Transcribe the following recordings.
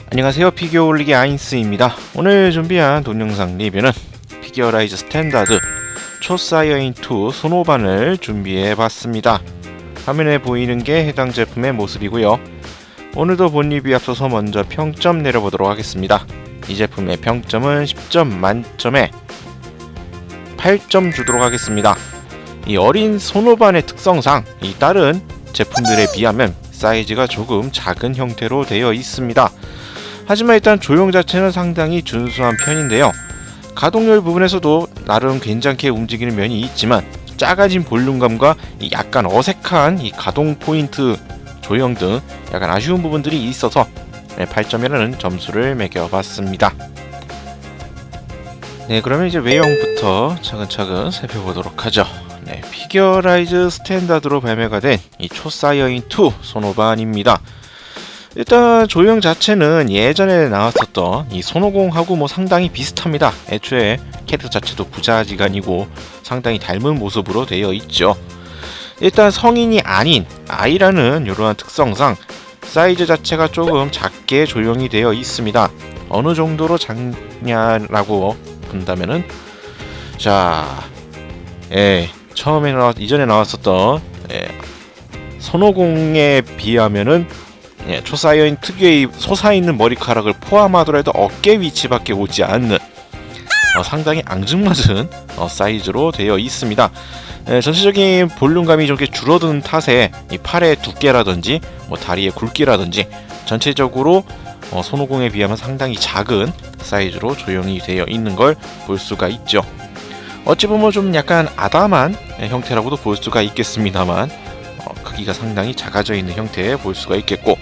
안녕하세요, 피규어 올리기 아인스입니다. 오늘 준비한 동영상 리뷰는 피규어라이즈 스탠다드 초사이어인2 소노반을 준비해봤습니다. 화면에 보이는 게 해당 제품의 모습이고요. 오늘도 본 리뷰에 앞서서 먼저 평점 내려보도록 하겠습니다. 이 제품의 평점은 10점 만점에 8점 주도록 하겠습니다. 이 어린 소노반의 특성상 이 다른 제품들에 비하면 사이즈가 조금 작은 형태로 되어 있습니다. 하지만 일단 조형 자체는 상당히 준수한 편인데요. 가동률 부분에서도 나름 괜찮게 움직이는 면이 있지만 작아진 볼륨감과 이 약간 어색한 이 가동 포인트 조형 등 약간 아쉬운 부분들이 있어서 8점이라는 점수를 매겨봤습니다. 네, 그러면 이제 외형부터 차근차근 살펴보도록 하죠. 네, 피규어라이즈 스탠다드로 발매가 된 이 초사이어인2 소노반입니다. 일단 조형 자체는 예전에 나왔었던 이 손오공하고 상당히 비슷합니다. 애초에 캐릭터 자체도 부자지간이고 상당히 닮은 모습으로 되어 있죠. 일단 성인이 아닌 아이라는 이러한 특성상 사이즈 자체가 조금 작게 조형이 되어 있습니다. 어느 정도로 작냐라고 본다면은 이전에 나왔었던 손오공에 비하면은 초사이어인 특유의 솟아있는 머리카락을 포함하더라도 어깨 위치밖에 오지 않는 상당히 앙증맞은 사이즈로 되어 있습니다. 전체적인 볼륨감이 좀 줄어든 탓에 이 팔의 두께라든지 다리의 굵기라든지 전체적으로 손오공에 비하면 상당히 작은 사이즈로 조형이 되어 있는 걸 볼 수가 있죠. 어찌 보면 좀 약간 아담한 형태라고도 볼 수가 있겠습니다만 크기가 상당히 작아져 있는 형태에 볼 수가 있겠고,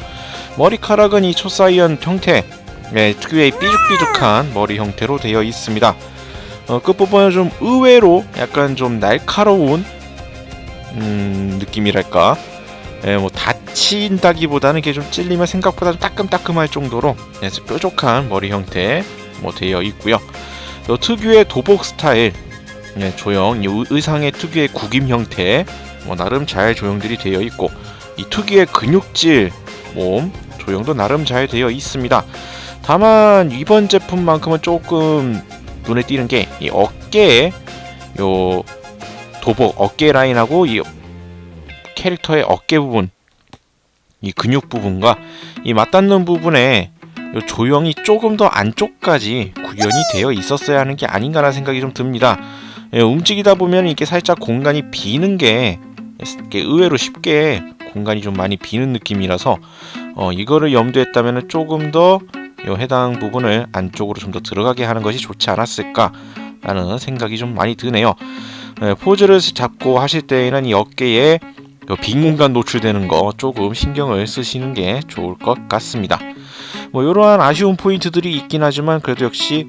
머리카락은 이 초사이언 형태 특유의 삐죽삐죽한 머리 형태로 되어 있습니다. 끝부분은 좀 의외로 약간 좀 날카로운 느낌이랄까, 다친다기보다는 이게 좀 찔리면 생각보다 좀 따끔따끔할 정도로 뾰족한 머리 형태 되어 있고요. 특유의 도복 스타일 조형, 이 의상의 특유의 구김 형태 나름 잘 조형들이 되어 있고, 이 특유의 근육질 몸 조형도 나름 잘 되어 있습니다. 다만 이번 제품만큼은 조금 눈에 띄는 게 이 어깨에 요 도복 어깨 라인하고 이 캐릭터의 어깨 부분, 이 근육 부분과 이 맞닿는 부분에 요 조형이 조금 더 안쪽까지 구현이 되어 있었어야 하는 게 아닌가라는 생각이 좀 듭니다. 움직이다 보면 이게 살짝 공간이 비는 게 의외로 쉽게 공간이 좀 많이 비는 느낌이라서 이거를 염두했다면 조금 더 해당 부분을 안쪽으로 좀 더 들어가게 하는 것이 좋지 않았을까라는 생각이 좀 많이 드네요. 포즈를 잡고 하실 때에는 이 어깨에 빈 공간 노출되는 거 조금 신경을 쓰시는 게 좋을 것 같습니다. 이러한 아쉬운 포인트들이 있긴 하지만 그래도 역시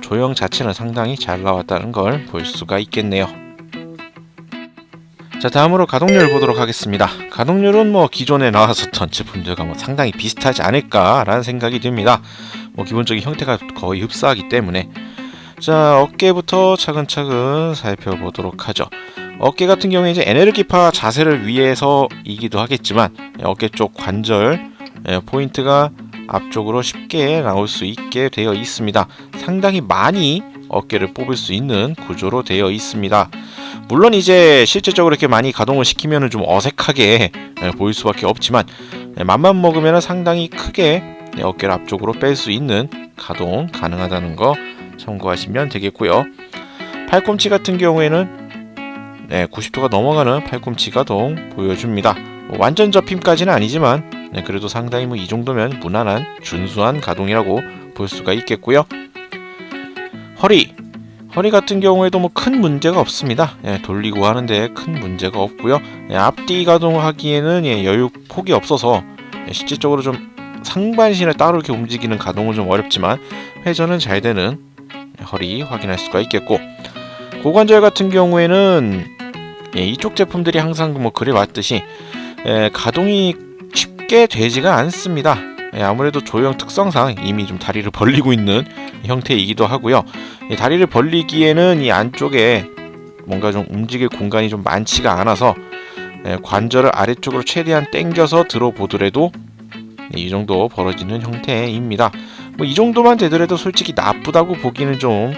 조형 자체는 상당히 잘 나왔다는 걸 볼 수가 있겠네요. 자, 다음으로 가동률 보도록 하겠습니다. 가동률은 기존에 나왔었던 제품들과 상당히 비슷하지 않을까라는 생각이 듭니다. 기본적인 형태가 거의 흡사하기 때문에. 자, 어깨부터 차근차근 살펴보도록 하죠. 어깨 같은 경우에 이제 에네르기파 자세를 위해서이기도 하겠지만 어깨 쪽 관절 포인트가 앞쪽으로 쉽게 나올 수 있게 되어 있습니다. 상당히 많이 어깨를 뽑을 수 있는 구조로 되어 있습니다. 물론 이제 실제적으로 이렇게 많이 가동을 시키면 좀 어색하게 보일 수밖에 없지만 맘만 먹으면 상당히 크게 어깨를 앞쪽으로 뺄 수 있는 가동 가능하다는 거 참고하시면 되겠고요. 팔꿈치 같은 경우에는 90도가 넘어가는 팔꿈치 가동 보여줍니다. 완전 접힘까지는 아니지만 그래도 상당히 이 정도면 무난한 준수한 가동이라고 볼 수가 있겠고요. 허리 같은 경우에도 큰 문제가 없습니다. 돌리고 하는데 큰 문제가 없고요. 앞뒤 가동하기에는 여유 폭이 없어서 실질적으로 좀 상반신을 따로 이렇게 움직이는 가동은 좀 어렵지만 회전은 잘 되는 허리 확인할 수가 있겠고, 고관절 같은 경우에는 이쪽 제품들이 항상 그래 왔듯이 가동이 쉽게 되지가 않습니다. 아무래도 조형 특성상 이미 좀 다리를 벌리고 있는 형태이기도 하고요. 다리를 벌리기에는 이 안쪽에 뭔가 좀 움직일 공간이 좀 많지가 않아서 관절을 아래쪽으로 최대한 당겨서 들어보더라도 이 정도 벌어지는 형태입니다. 뭐 이 정도만 되더라도 솔직히 나쁘다고 보기는 좀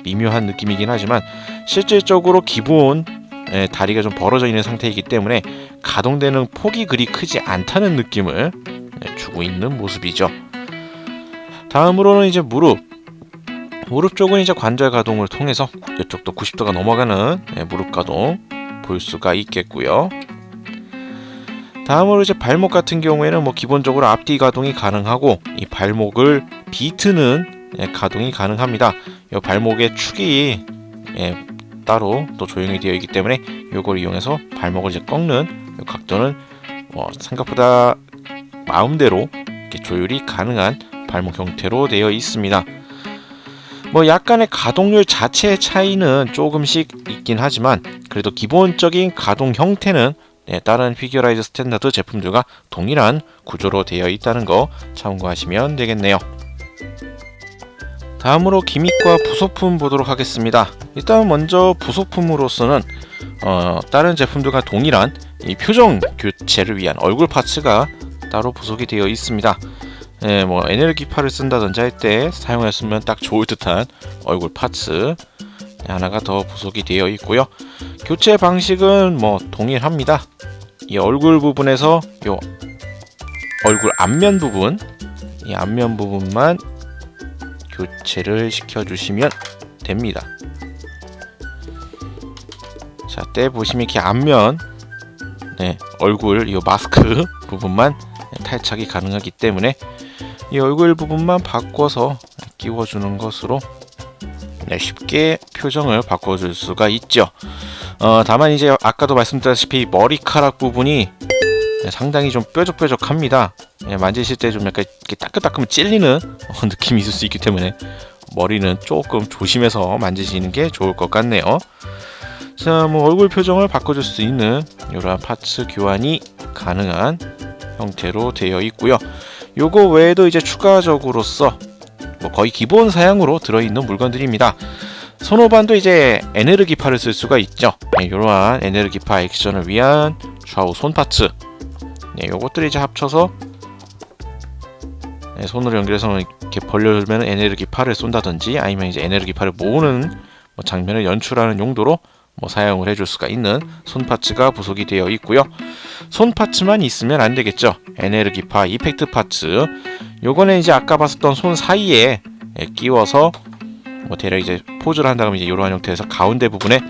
미묘한 느낌이긴 하지만 실질적으로 기본 다리가 좀 벌어져 있는 상태이기 때문에 가동되는 폭이 그리 크지 않다는 느낌을 주고 있는 모습이죠. 다음으로는 이제 무릎 쪽은 이제 관절 가동을 통해서 이쪽도 90도가 넘어가는 무릎 가동 볼 수가 있겠고요. 다음으로 이제 발목 같은 경우에는 뭐 기본적으로 앞뒤 가동이 가능하고 이 발목을 비트는 가동이 가능합니다. 이 발목의 축이 따로 또 조형이 되어 있기 때문에 이걸 이용해서 발목을 이제 꺾는 각도는 생각보다 마음대로 이렇게 조율이 가능한 발목 형태로 되어 있습니다. 뭐 약간의 가동률 자체의 차이는 조금씩 있긴 하지만 그래도 기본적인 가동 형태는 다른 피규어라이즈 스탠다드 제품들과 동일한 구조로 되어 있다는 거 참고하시면 되겠네요. 다음으로 기믹과 부속품 보도록 하겠습니다. 일단 먼저 부속품으로서는 다른 제품들과 동일한 이 표정 교체를 위한 얼굴 파츠가 따로 부속이 되어 있습니다. 뭐 에너지파를 쓴다든지 할 때 사용했으면 딱 좋을 듯한 얼굴 파츠 하나가 더 부속이 되어 있고요. 교체 방식은 뭐 동일합니다. 이 얼굴 부분에서 요 얼굴 앞면 부분, 이 앞면 부분만 교체를 시켜주시면 됩니다. 자, 때 보시면 이렇게 앞면 얼굴 이 마스크 부분만 탈착이 가능하기 때문에 이 얼굴 부분만 바꿔서 끼워주는 것으로 쉽게 표정을 바꿔줄 수가 있죠. 다만 이제 아까도 말씀드렸다시피 머리카락 부분이 상당히 좀 뾰족뾰족합니다. 만지실 때 좀 약간 이렇게 따끔따끔 찔리는 느낌이 있을 수 있기 때문에 머리는 조금 조심해서 만지시는 게 좋을 것 같네요. 자, 뭐 얼굴 표정을 바꿔줄 수 있는 이러한 파츠 교환이 가능한 형태로 되어 있고요. 요거 외에도 이제 추가적으로서 뭐 거의 기본 사양으로 들어있는 물건들입니다. 손오반도 이제 에네르기파를 쓸 수가 있죠. 이러한 에네르기파 액션을 위한 좌우 손 파츠, 요것들이 이제 합쳐서 손으로 연결해서 이렇게 벌려주면 에네르기파를 쏜다든지 아니면 이제 에네르기파를 모으는 장면을 연출하는 용도로 사용을 해줄 수가 있는 손 파츠가 부속이 되어 있고요. 손 파츠만 있으면 안 되겠죠. 에네르기파 이펙트 파츠, 요거는 이제 아까 봤었던 손 사이에 끼워서 대략 이제 포즈를 한 다음에 이제 이러한 형태에서 가운데 부분에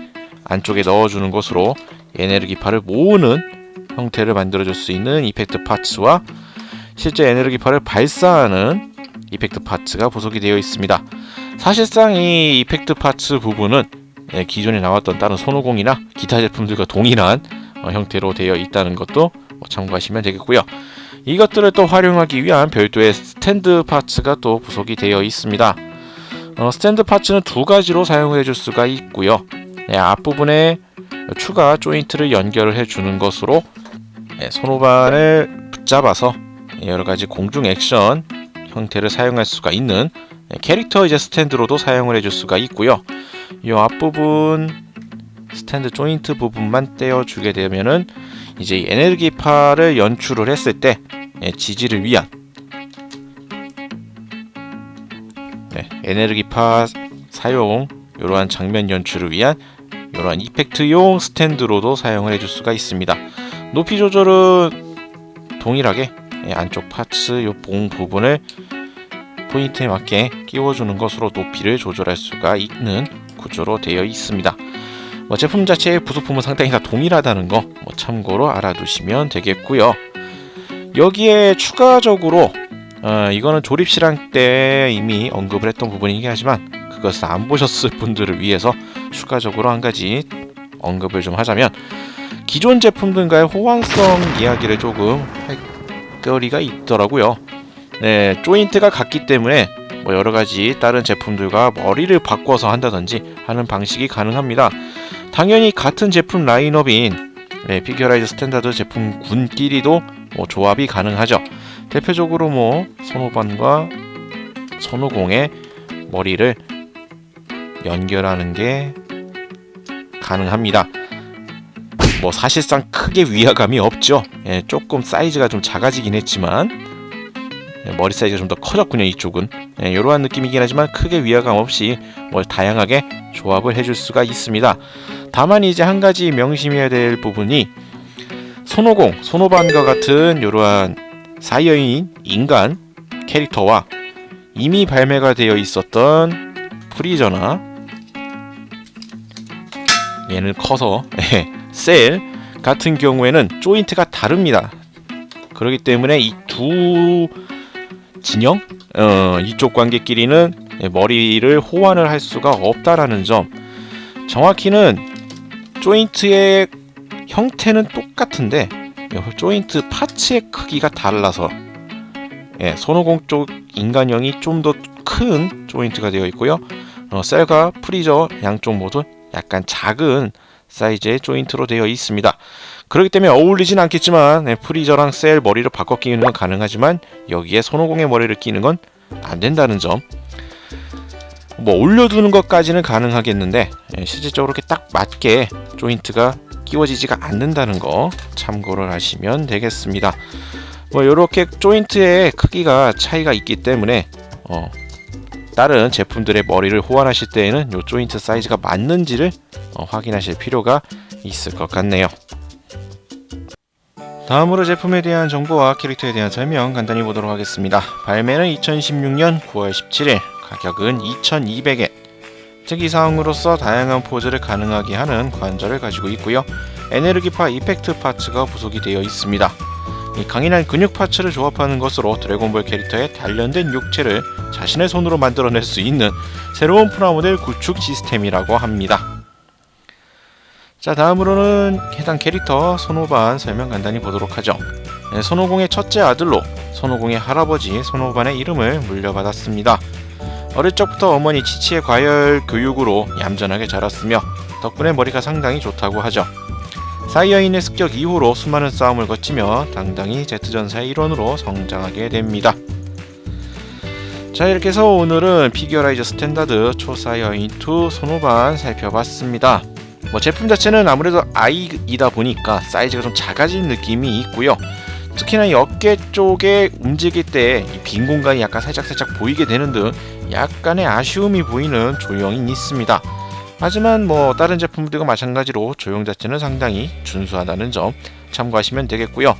안쪽에 넣어주는 것으로 에네르기파를 모으는 형태를 만들어줄 수 있는 이펙트 파츠와 실제 에네르기파를 발사하는 이펙트 파츠가 부속이 되어 있습니다. 사실상 이 이펙트 파츠 부분은 기존에 나왔던 다른 손오공이나 기타 제품들과 동일한 형태로 되어 있다는 것도 참고하시면 되겠고요. 이것들을 또 활용하기 위한 별도의 스탠드 파츠가 또 부속이 되어 있습니다. 스탠드 파츠는 두 가지로 사용을 해줄 수가 있고요. 앞부분에 추가 조인트를 연결을 해주는 것으로 손오반을 붙잡아서 여러가지 공중 액션 형태를 사용할 수가 있는 캐릭터 이제 스탠드로도 사용을 해줄 수가 있고요. 이 앞부분 스탠드 조인트 부분만 떼어주게 되면은 이제 에너지파를 연출을 했을 때 지지를 위한 에너지파 사용, 이러한 장면 연출을 위한 이러한 이펙트용 스탠드로도 사용을 해줄 수가 있습니다. 높이 조절은 동일하게 안쪽 파츠 요 봉 부분을 포인트에 맞게 끼워주는 것으로 높이를 조절할 수가 있는 구조로 되어 있습니다. 제품 자체의 부속품은 상당히 다 동일하다는 거 참고로 알아두시면 되겠고요. 여기에 추가적으로 이거는 조립실황 때 이미 언급을 했던 부분이긴 하지만 그것을 안 보셨을 분들을 위해서 추가적으로 한 가지 언급을 좀 하자면, 기존 제품들과의 호환성 이야기를 조금 할 거리가 있더라고요. 조인트가 같기 때문에 여러가지 다른 제품들과 머리를 바꿔서 한다든지 하는 방식이 가능합니다. 당연히 같은 제품 라인업인 피규어라이즈 스탠다드 제품군끼리도 조합이 가능하죠. 대표적으로 손오반과 손오공의 머리를 연결하는 게 가능합니다. 뭐 사실상 크게 위화감이 없죠. 예, 조금 사이즈가 좀 작아지긴 했지만 머리 사이즈가 좀 더 커졌군요. 이쪽은 이러한 느낌이긴 하지만 크게 위화감 없이 뭐 다양하게 조합을 해줄 수가 있습니다. 다만 이제 한 가지 명심해야 될 부분이 손오공, 손오반과 같은 이러한 사이어인 인간 캐릭터와 이미 발매가 되어 있었던 프리저나 얘는 커서 셀 같은 경우에는 조인트가 다릅니다. 그렇기 때문에 이 두 진영 이쪽 관계끼리는 머리를 호환을 할 수가 없다라는 점. 정확히는 조인트의 형태는 똑같은데 조인트 파츠의 크기가 달라서 손오공 쪽 인간형이 좀 더 큰 조인트가 되어 있고요. 셀과 프리저 양쪽 모두 약간 작은 사이즈의 조인트로 되어 있습니다. 그렇기 때문에 어울리진 않겠지만 프리저랑 셀 머리를 바꿔 끼는 건 가능하지만 여기에 손오공의 머리를 끼는 건 안 된다는 점. 뭐 올려두는 것까지는 가능하겠는데 실질적으로 이렇게 딱 맞게 조인트가 끼워지지가 않는다는 거 참고를 하시면 되겠습니다. 뭐 이렇게 조인트의 크기가 차이가 있기 때문에 다른 제품들의 머리를 호환하실 때에는 이 조인트 사이즈가 맞는지를 확인하실 필요가 있을 것 같네요. 다음으로 제품에 대한 정보와 캐릭터에 대한 설명 간단히 보도록 하겠습니다. 발매는 2016년 9월 17일, 가격은 2,200엔. 특이사항으로서 다양한 포즈를 가능하게 하는 관절을 가지고 있고요. 에너지파 이펙트 파츠가 부속이 되어 있습니다. 이 강인한 근육 파츠를 조합하는 것으로 드래곤볼 캐릭터의 단련된 육체를 자신의 손으로 만들어낼 수 있는 새로운 프라모델 구축 시스템이라고 합니다. 자, 다음으로는 해당 캐릭터 손오반 설명 간단히 보도록 하죠. 손오공의 첫째 아들로 손오공의 할아버지 손오반의 이름을 물려받았습니다. 어릴 적부터 어머니 치치의 과열 교육으로 얌전하게 자랐으며 덕분에 머리가 상당히 좋다고 하죠. 사이어인의 습격 이후로 수많은 싸움을 거치며 당당히 제트전사의 일원으로 성장하게 됩니다. 자, 이렇게 해서 오늘은 피규어라이즈 스탠다드 초사이어인2 손오반 살펴봤습니다. 뭐 제품 자체는 아무래도 아이이다 보니까 사이즈가 좀 작아진 느낌이 있고요. 특히나 이 어깨 쪽에 움직일 때 빈 공간이 약간 살짝 보이게 되는 등 약간의 아쉬움이 보이는 조형이 있습니다. 하지만 뭐 다른 제품들과 마찬가지로 조형 자체는 상당히 준수하다는 점 참고하시면 되겠고요.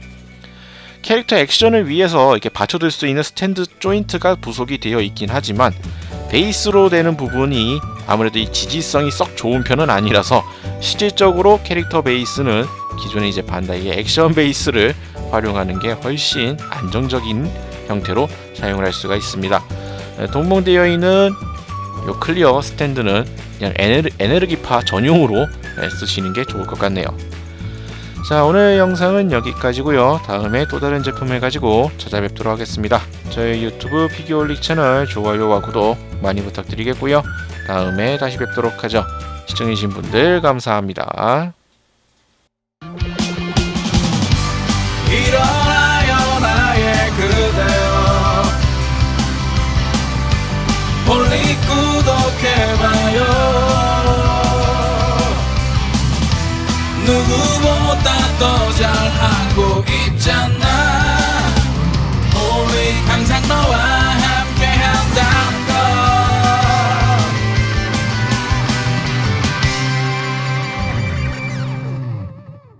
캐릭터 액션을 위해서 이렇게 받쳐둘 수 있는 스탠드 조인트가 부속이 되어 있긴 하지만 베이스로 되는 부분이 아무래도 이 지지성이 썩 좋은 편은 아니라서 실질적으로 캐릭터 베이스는 기존의 이제 반다이의 액션 베이스를 활용하는 게 훨씬 안정적인 형태로 사용을 할 수가 있습니다. 동봉되어 있는 이 클리어 스탠드는 그냥 에너지파 전용으로 쓰시는 게 좋을 것 같네요. 자, 오늘 영상은 여기까지고요. 다음에 또 다른 제품을 가지고 찾아뵙도록 하겠습니다. 저희 유튜브 피규어올릭 채널 좋아요와 구독 많이 부탁드리겠고요. 다음에 다시 뵙도록 하죠. 시청해주신 분들 감사합니다. 일어나요 나의 그대여, 올리 구독해봐요. 누구